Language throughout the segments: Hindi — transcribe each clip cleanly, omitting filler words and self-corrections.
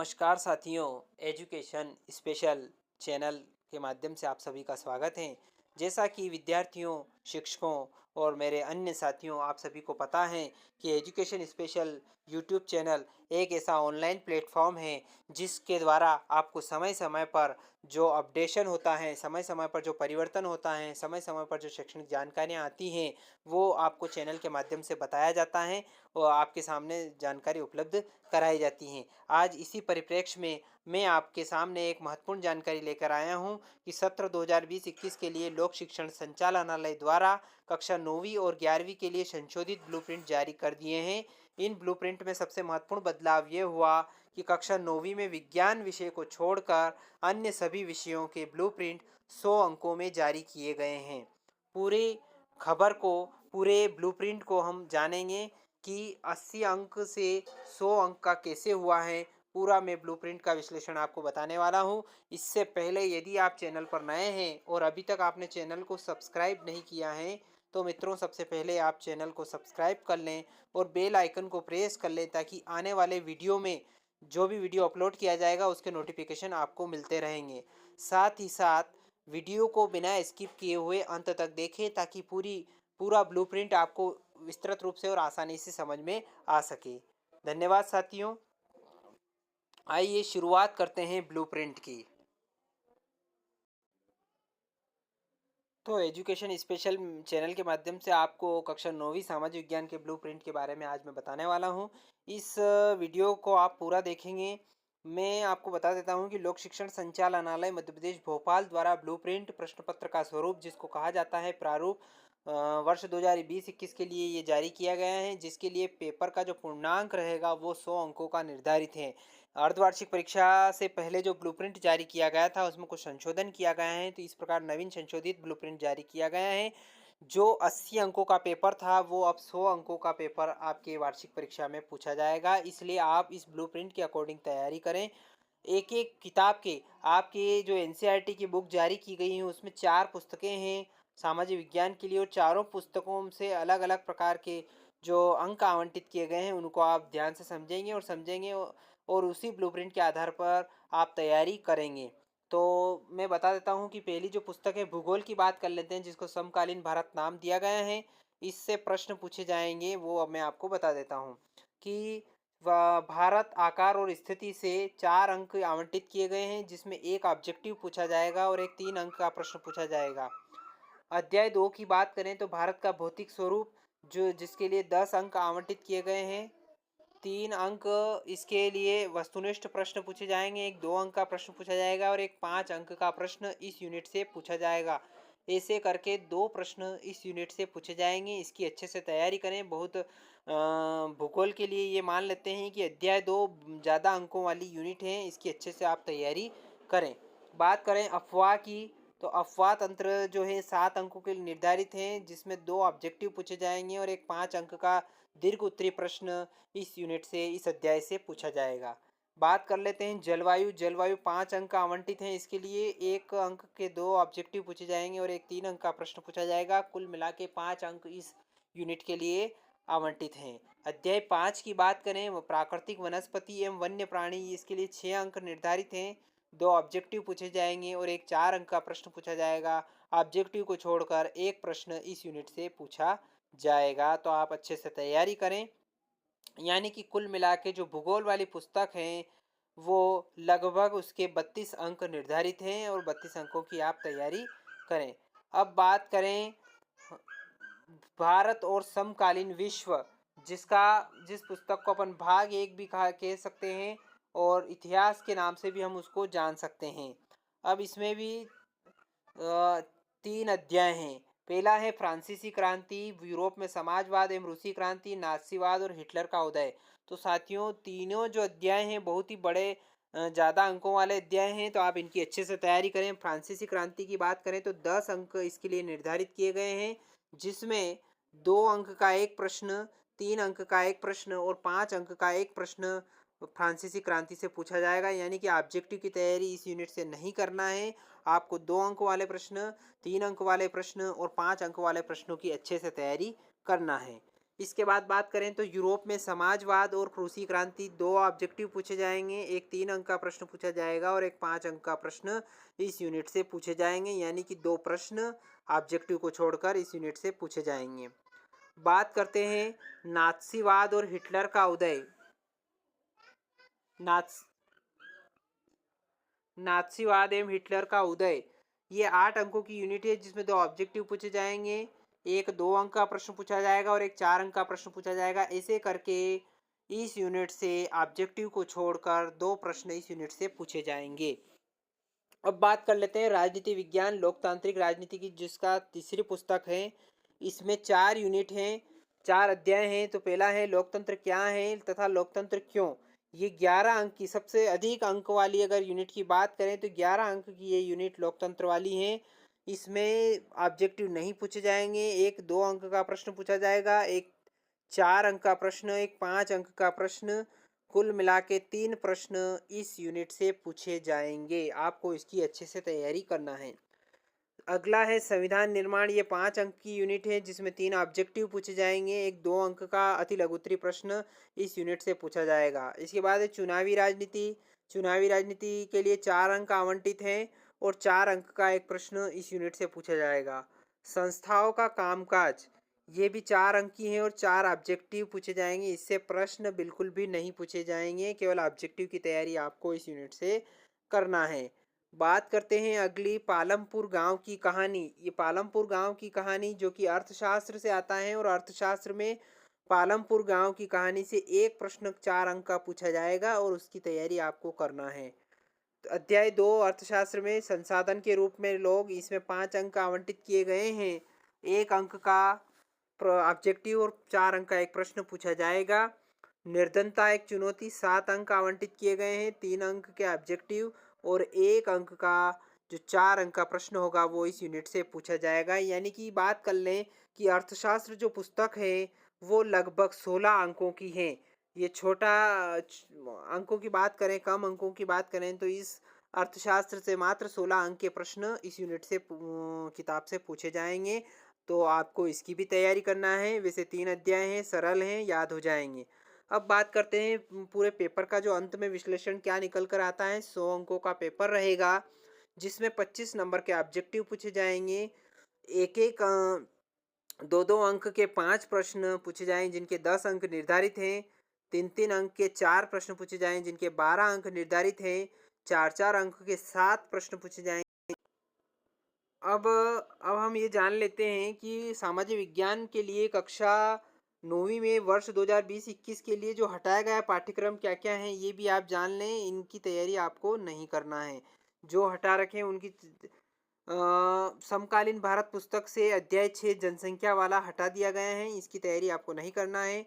नमस्कार साथियों, एजुकेशन स्पेशल चैनल के माध्यम से आप सभी का स्वागत है। जैसा कि विद्यार्थियों, शिक्षकों और मेरे अन्य साथियों आप सभी को पता है कि एजुकेशन स्पेशल यूट्यूब चैनल एक ऐसा ऑनलाइन प्लेटफॉर्म है जिसके द्वारा आपको समय समय पर जो अपडेशन होता है, समय समय पर जो परिवर्तन होता है, समय समय पर जो शैक्षणिक जानकारियाँ आती हैं, वो आपको चैनल के माध्यम से बताया जाता है और आपके सामने जानकारी उपलब्ध कराई जाती हैं। आज इसी परिप्रेक्ष्य में मैं आपके सामने एक महत्वपूर्ण जानकारी लेकर आया हूं कि सत्र 2020-21 के लिए लोक शिक्षण संचालनालय द्वारा कक्षा 9वीं और 11वीं के लिए संशोधित ब्लूप्रिंट जारी कर दिए हैं। इन ब्लूप्रिंट में सबसे महत्वपूर्ण बदलाव ये हुआ कि कक्षा 9वीं में विज्ञान विषय को छोड़कर अन्य सभी विषयों के ब्लूप्रिंट 100 अंकों में जारी किए गए हैं। पूरी खबर को, पूरे ब्लूप्रिंट को हम जानेंगे कि 80 अंक से 100 अंक का कैसे हुआ है। पूरा मैं ब्लूप्रिंट का विश्लेषण आपको बताने वाला हूं। इससे पहले यदि आप चैनल पर नए हैं और अभी तक आपने चैनल को सब्सक्राइब नहीं किया है तो मित्रों, सबसे पहले आप चैनल को सब्सक्राइब कर लें और बेल आइकन को प्रेस कर लें ताकि आने वाले वीडियो में जो भी वीडियो अपलोड किया जाएगा उसके नोटिफिकेशन आपको मिलते रहेंगे। साथ ही साथ वीडियो को बिना स्किप किए हुए अंत तक देखें ताकि पूरा ब्लूप्रिंट आपको विस्तृत रूप से और आसानी से समझ में आ सके। धन्यवाद साथियों। आइए शुरुआत करते हैं ब्लूप्रिंट की। तो एजुकेशन स्पेशल चैनल के माध्यम से आपको कक्षा 9वीं सामाजिक विज्ञान के ब्लूप्रिंट के बारे में आज मैं बताने वाला हूं। इस वीडियो को आप पूरा देखेंगे। मैं आपको बता देता हूं कि लोक शिक्षण संचालनालय मध्य प्रदेश भोपाल द्वारा ब्लूप्रिंट प्रश्न पत्र का स्वरूप, जिसको कहा जाता है प्रारूप, वर्ष 2020-21 के लिए ये जारी किया गया है, जिसके लिए पेपर का जो पूर्णांक रहेगा वो 100 अंकों का निर्धारित है। अर्धवार्षिक परीक्षा से पहले जो ब्लूप्रिंट जारी किया गया था उसमें कुछ संशोधन किया गया है, तो इस प्रकार नवीन संशोधित ब्लूप्रिंट जारी किया गया है। जो 80 अंकों का पेपर था वो अब 100 अंकों का पेपर आपके वार्षिक परीक्षा में पूछा जाएगा। इसलिए आप इस ब्लूप्रिंट के अकॉर्डिंग तैयारी करें। एक एक किताब के, आपके जो एनसीईआरटी की बुक जारी की गई है उसमें 4 पुस्तकें हैं सामाजिक विज्ञान के लिए, और चारों पुस्तकों से अलग अलग प्रकार के जो अंक आवंटित किए गए हैं उनको आप ध्यान से समझेंगे और उसी ब्लूप्रिंट के आधार पर आप तैयारी करेंगे। तो मैं बता देता हूँ कि पहली जो पुस्तक है, भूगोल की बात कर लेते हैं, जिसको समकालीन भारत नाम दिया गया है। इससे प्रश्न पूछे जाएंगे वो अब मैं आपको बता देता हूँ कि भारत आकार और स्थिति से 4 अंक आवंटित किए गए हैं, जिसमें एक ऑब्जेक्टिव पूछा जाएगा और एक 3 अंक का प्रश्न पूछा जाएगा। अध्याय 2 की बात करें तो भारत का भौतिक स्वरूप, जो जिसके लिए 10 अंक आवंटित किए गए हैं। 3 अंक इसके लिए वस्तुनिष्ठ प्रश्न पूछे जाएंगे, एक 2 अंक का प्रश्न पूछा जाएगा और एक 5 अंक का प्रश्न इस यूनिट से पूछा जाएगा। ऐसे करके 2 प्रश्न इस यूनिट से पूछे जाएंगे। इसकी अच्छे से तैयारी करें। बहुत भूगोल के लिए ये मान लेते हैं कि अध्याय 2 ज़्यादा अंकों वाली यूनिट है, इसकी अच्छे से आप तैयारी करें। बात करें अफवाह की, तो अफवाह तंत्र जो है 7 अंकों के लिए निर्धारित हैं, जिसमें 2 ऑब्जेक्टिव पूछे जाएंगे और एक 5 अंक का दीर्घ उत्तरीय प्रश्न इस यूनिट से, इस अध्याय से पूछा जाएगा। बात कर लेते हैं जलवायु। जलवायु 5 अंक आवंटित हैं, इसके लिए 1 अंक के 2 ऑब्जेक्टिव पूछे जाएंगे और एक 3 अंक का प्रश्न पूछा जाएगा। कुल मिला के 5 अंक इस यूनिट के लिए आवंटित हैं। अध्याय 5 की बात करें, वो प्राकृतिक वनस्पति एवं वन्य प्राणी, इसके लिए 6 अंक निर्धारित हैं। 2 ऑब्जेक्टिव पूछे जाएंगे और एक 4 अंक का प्रश्न पूछा जाएगा। ऑब्जेक्टिव को छोड़कर एक प्रश्न इस यूनिट से पूछा जाएगा। तो आप अच्छे से तैयारी करें। यानी कि कुल मिला के जो भूगोल वाली पुस्तक है वो लगभग उसके 32 अंक निर्धारित हैं और 32 अंकों की आप तैयारी करें। अब बात करें भारत और समकालीन विश्व, जिस पुस्तक को अपन भाग 1 भी कह सकते हैं और इतिहास के नाम से भी हम उसको जान सकते हैं। अब इसमें भी 3 अध्याय हैं। पहला है फ्रांसीसी क्रांति, यूरोप में समाजवाद एवं रूसी क्रांति, नाथसीवाद और हिटलर का उदय। तो साथियों, तीनों जो अध्याय हैं बहुत ही बड़े ज़्यादा अंकों वाले अध्याय हैं, तो आप इनकी अच्छे से तैयारी करें। फ्रांसीसी क्रांति की बात करें तो 10 अंक इसके लिए निर्धारित किए गए हैं, जिसमें 2 अंक का एक प्रश्न, 3 अंक का एक प्रश्न और 5 अंक का एक प्रश्न फ्रांसीसी क्रांति से पूछा जाएगा। यानी कि ऑब्जेक्टिव की तैयारी इस यूनिट से नहीं करना है। आपको 2 अंक वाले प्रश्न, 3 अंक वाले प्रश्न और 5 अंक वाले प्रश्नों की अच्छे से तैयारी करना है। इसके बाद बात करें तो यूरोप में समाजवाद और रूसी क्रांति, 2 ऑब्जेक्टिव पूछे जाएंगे। एक 3 अंक का प्रश्न पूछा जाएगा और एक 5 अंक का प्रश्न इस यूनिट से पूछे जाएंगे, यानी कि 2 प्रश्न ऑब्जेक्टिव को छोड़कर इस यूनिट से पूछे जाएंगे। बात करते हैं नात्सीवाद और हिटलर का उदय। नात्स नात्सीवाद एवं हिटलर का उदय, ये 8 अंकों की यूनिट है जिसमें 2 ऑब्जेक्टिव पूछे जाएंगे। एक 2 अंक का प्रश्न पूछा जाएगा और एक 4 अंक का प्रश्न पूछा जाएगा। ऐसे करके इस यूनिट से ऑब्जेक्टिव को छोड़कर 2 प्रश्न इस यूनिट से पूछे जाएंगे। अब बात कर लेते हैं राजनीति विज्ञान लोकतांत्रिक राजनीति की, जिसका तीसरी पुस्तक है। इसमें 4 यूनिट हैं, 4 अध्याय हैं। तो पहला है लोकतंत्र क्या है तथा लोकतंत्र क्यों। ये 11 अंक की, सबसे अधिक अंक वाली अगर यूनिट की बात करें तो 11 अंक की ये यूनिट लोकतंत्र वाली है। इसमें ऑब्जेक्टिव नहीं पूछे जाएंगे। एक 2 अंक का प्रश्न पूछा जाएगा, एक 4 अंक का प्रश्न, एक 5 अंक का प्रश्न, कुल मिला के 3 प्रश्न इस यूनिट से पूछे जाएंगे। आपको इसकी अच्छे से तैयारी करना है। अगला है संविधान निर्माण, ये 5 अंक की यूनिट है जिसमें 3 ऑब्जेक्टिव पूछे जाएंगे। एक 2 अंक का अति लघुत्तरी प्रश्न इस यूनिट से पूछा जाएगा। इसके बाद है चुनावी राजनीति। चुनावी राजनीति के लिए 4 अंक आवंटित हैं और 4 अंक का एक प्रश्न इस यूनिट से पूछा जाएगा। संस्थाओं का कामकाज, ये भी 4 अंक की है और 4 ऑब्जेक्टिव पूछे जाएंगे। इससे प्रश्न बिल्कुल भी नहीं पूछे जाएंगे, केवल ऑब्जेक्टिव की तैयारी आपको इस यूनिट से करना है। बात करते हैं अगली पालमपुर गांव की कहानी। ये पालमपुर गांव की कहानी जो कि अर्थशास्त्र से आता है और अर्थशास्त्र में पालमपुर गांव की कहानी से एक प्रश्न 4 अंक का पूछा जाएगा और उसकी तैयारी आपको करना है। तो अध्याय 2 अर्थशास्त्र में संसाधन के रूप में लोग, इसमें 5 अंक आवंटित किए गए हैं। 1 अंक का ऑब्जेक्टिव और 4 अंक का एक प्रश्न पूछा जाएगा। निर्धनता एक चुनौती, 7 अंक आवंटित किए गए हैं। 3 अंक के ऑब्जेक्टिव और 1 अंक का जो 4 अंक का प्रश्न होगा वो इस यूनिट से पूछा जाएगा। यानी कि बात कर लें कि अर्थशास्त्र जो पुस्तक है वो लगभग 16 अंकों की है। ये छोटा अंकों की बात करें, कम अंकों की बात करें तो इस अर्थशास्त्र से मात्र 16 अंक के प्रश्न इस यूनिट से किताब से पूछे जाएंगे। तो आपको इसकी भी तैयारी करना है। वैसे 3 अध्याय हैं, सरल हैं, याद हो जाएंगे। अब बात करते हैं पूरे पेपर का जो अंत में विश्लेषण क्या निकल कर आता है। 100 अंकों का पेपर रहेगा जिसमें 25 नंबर के ऑब्जेक्टिव पूछे जाएंगे। एक एक 2-2 अंक के 5 प्रश्न पूछे जाएंगे जिनके 10 अंक निर्धारित हैं। 3-3 अंक के 4 प्रश्न पूछे जाएंगे जिनके 12 अंक निर्धारित हैं। 4-4 अंक के 7 प्रश्न पूछे जाएंगे। अब हम ये जान लेते हैं कि सामाजिक विज्ञान के लिए कक्षा 9वीं में वर्ष 2020-21 के लिए जो हटाया गया पाठ्यक्रम क्या क्या है ये भी आप जान लें। इनकी तैयारी आपको नहीं करना है। जो हटा रखे हैं उनकी समकालीन भारत पुस्तक से अध्याय 6 जनसंख्या वाला हटा दिया गया है, इसकी तैयारी आपको नहीं करना है।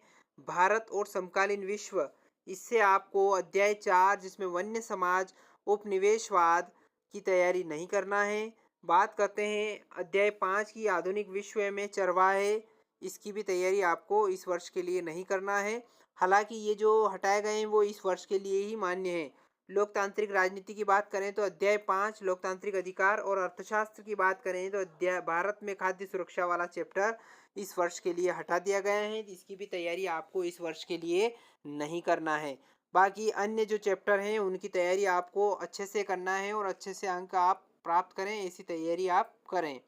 भारत और समकालीन विश्व, इससे आपको अध्याय 4 जिसमें वन्य समाज उपनिवेशवाद की तैयारी नहीं करना है। बात करते हैं अध्याय 5 की आधुनिक विश्व में चरवाहे, इसकी भी तैयारी आपको इस वर्ष के लिए नहीं करना है। हालांकि ये जो हटाए गए हैं वो इस वर्ष के लिए ही मान्य है। लोकतांत्रिक राजनीति की बात करें तो अध्याय 5 लोकतांत्रिक अधिकार, और अर्थशास्त्र की बात करें तो अध्याय भारत में खाद्य सुरक्षा वाला चैप्टर इस वर्ष के लिए हटा दिया गया है। इसकी भी तैयारी आपको इस वर्ष के लिए नहीं करना है। बाकी अन्य जो चैप्टर हैं उनकी तैयारी आपको अच्छे से करना है और अच्छे से अंक आप प्राप्त करें, ऐसी तैयारी आप करें।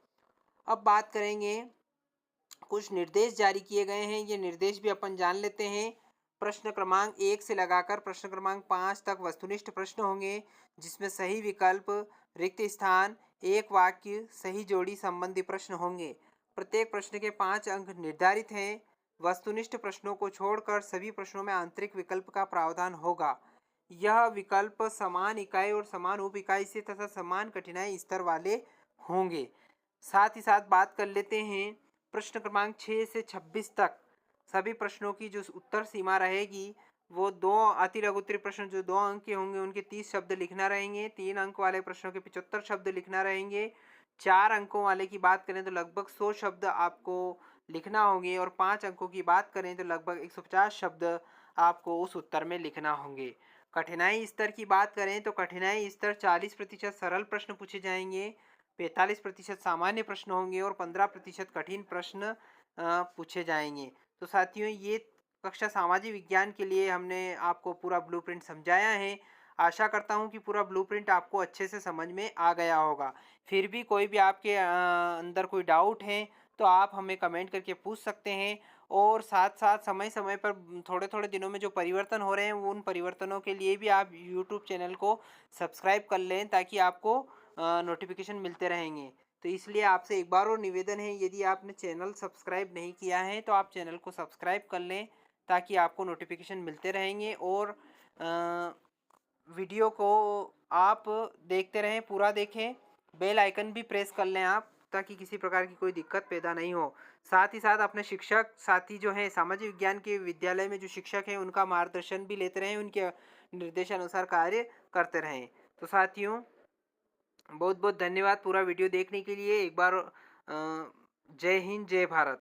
अब बात करेंगे, कुछ निर्देश जारी किए गए हैं, ये निर्देश भी अपन जान लेते हैं। प्रश्न क्रमांक 1 से लगाकर प्रश्न क्रमांक 5 तक वस्तुनिष्ठ प्रश्न होंगे जिसमें सही विकल्प, रिक्त स्थान, एक वाक्य, सही जोड़ी संबंधी प्रश्न होंगे। प्रत्येक प्रश्न के 5 अंक निर्धारित हैं। वस्तुनिष्ठ प्रश्नों को छोड़कर सभी प्रश्नों में आंतरिक विकल्प का प्रावधान होगा। यह विकल्प समान इकाई और समान उप इकाई से तथा समान कठिनाई स्तर वाले होंगे। साथ ही साथ बात कर लेते हैं प्रश्न क्रमांक 6 से 26 तक सभी प्रश्नों की जो उत्तर सीमा रहेगी वो 2 अति लघुत्तरी प्रश्न जो 2 अंक के होंगे उनके 30 शब्द लिखना रहेंगे। 3 अंक वाले प्रश्नों के 75 शब्द लिखना रहेंगे। 4 अंकों वाले की बात करें तो लगभग 100 शब्द आपको लिखना होंगे और 5 अंकों की बात करें तो लगभग 150 शब्द आपको उस उत्तर में लिखना होंगे। कठिनाई स्तर की बात करें तो कठिनाई स्तर 40% सरल प्रश्न पूछे जाएंगे, 45% सामान्य प्रश्न होंगे और 15% कठिन प्रश्न पूछे जाएंगे। तो साथियों ये कक्षा सामाजिक विज्ञान के लिए हमने आपको पूरा ब्लूप्रिंट समझाया है। आशा करता हूँ कि पूरा ब्लूप्रिंट आपको अच्छे से समझ में आ गया होगा। फिर भी कोई भी आपके अंदर कोई डाउट है तो आप हमें कमेंट करके पूछ सकते हैं। और साथ-साथ समय-समय पर थोड़े-थोड़े दिनों में जो परिवर्तन हो रहे हैं, वो उन परिवर्तनों के लिए भी आप यूट्यूब चैनल को सब्सक्राइब कर लें ताकि आपको नोटिफ़िकेशन मिलते रहेंगे। तो इसलिए आपसे एक बार और निवेदन है, यदि आपने चैनल सब्सक्राइब नहीं किया है तो आप चैनल को सब्सक्राइब कर लें ताकि आपको नोटिफ़िकेशन मिलते रहेंगे। और अ, वीडियो को आप देखते रहें, पूरा देखें। बेल आइकन भी प्रेस कर लें आप ताकि किसी प्रकार की कोई दिक्कत पैदा नहीं हो। साथ ही साथ अपने शिक्षक साथी जो हैं सामाजिक विज्ञान के विद्यालय में जो शिक्षक हैं उनका मार्गदर्शन भी लेते रहें, उनके निर्देशानुसार कार्य करते रहें। तो साथियों बहुत बहुत धन्यवाद पूरा वीडियो देखने के लिए। एक बार जय हिंद जय भारत।